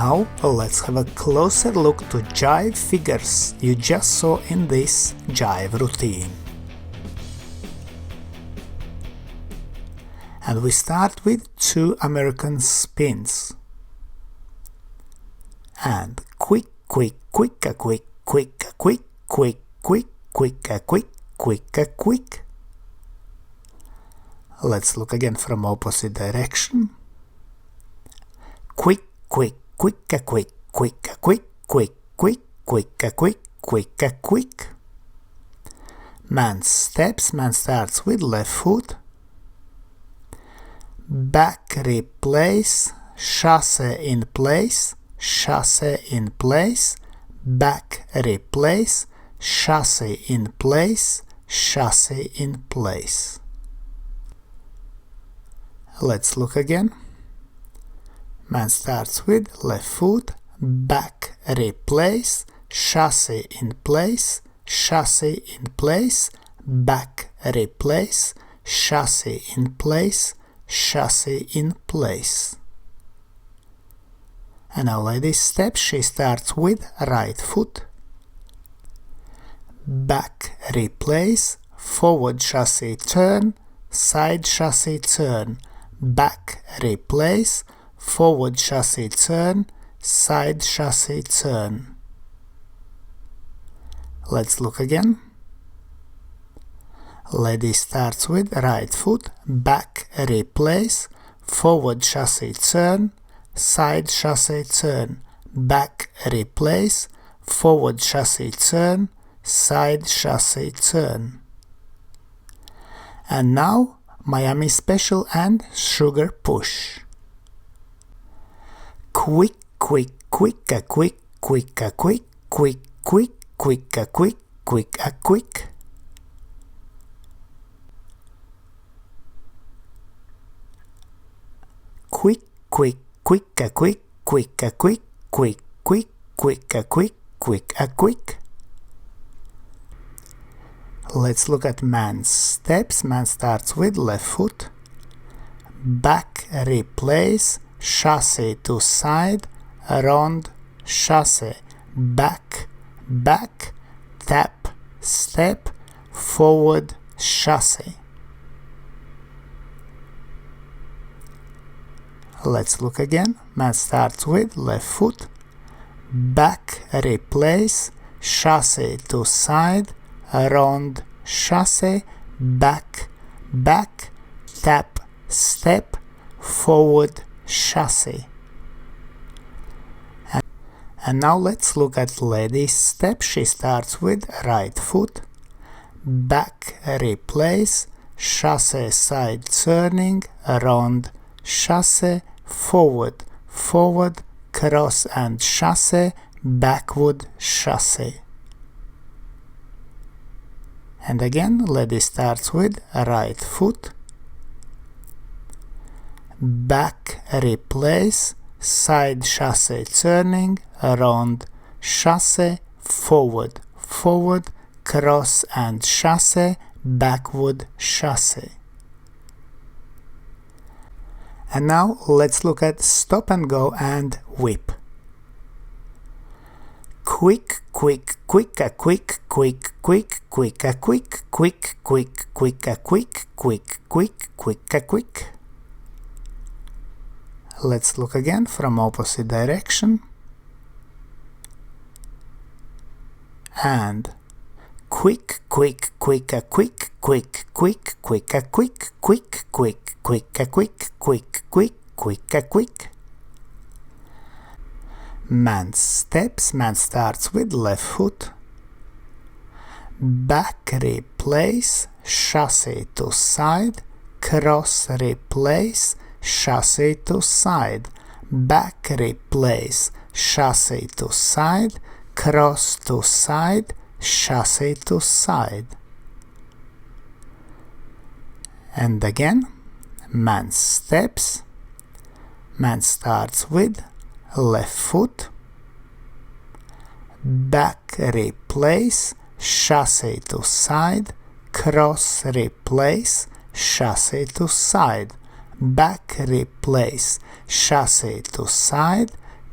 Now let's have a closer look to jive figures you just saw in this jive routine. And we start with 2 American spins. And quick, quick, quick, quick, quick, quick, quick, quick, quick, quick, quick, quick. Let's look again from opposite direction. Quick, quick, quick, quick, quick, quick, quick, quick, quick, quick, quick, quick. Man steps, man starts with left foot. Back replace, chasse in place, chasse in place, back replace, chasse in place, chasse in place. Let's look again. Man starts with left foot, back replace, chasse in place, chasse in place, back replace, chasse in place, chasse in place. And now lady steps, she starts with right foot, back replace, forward chasse turn, side chasse turn, back replace, forward chasse turn, side chasse turn. Let's look again. Lady starts with right foot, back replace, forward chasse turn, side chasse turn, back replace, forward chasse turn, side chasse turn. And now Miami Special and Sugar Push. Quick, quick, quick, quick, quick, quick, quick, quick, quick, quick, quick, quick. Quick, quick, quick, quick, quick, quick, quick, quick, quick, quick, quick. Let's look at man steps. Man starts with left foot, back replace, chasse to side, round, chasse, back, back, tap, step, forward, chasse. Let's look again. Man starts with left foot, back replace, chasse to side, round, chasse, back, back, tap, step, forward, chasse. And now let's look at lady's step. She starts with right foot, back replace, chasse side turning, round, chasse, forward, forward, cross and chasse, backward, chasse. And again, lady starts with right foot, back replace, side chasse turning, round, chasse, forward, forward, cross and chasse, backward, chasse. And now let's look at stop and go and whip. Quick, quick, quick, quick, quick, quick, quick, quick, quick, quick, quick, quick, quick, quick, quick. Let's look again from opposite direction. And quick, quick, quick, quick, quick, quick, quick, quick, quick, quick, quick, quick, quick, quick, quick. Man steps, man starts with left foot, back replace, chasse to side, cross replace, chasse to side, back replace, chasse to side, cross to side, chasse to side. And again, man steps, man starts with left foot, back replace, chasse to side, cross replace, chasse to side, back replace, chasse to side,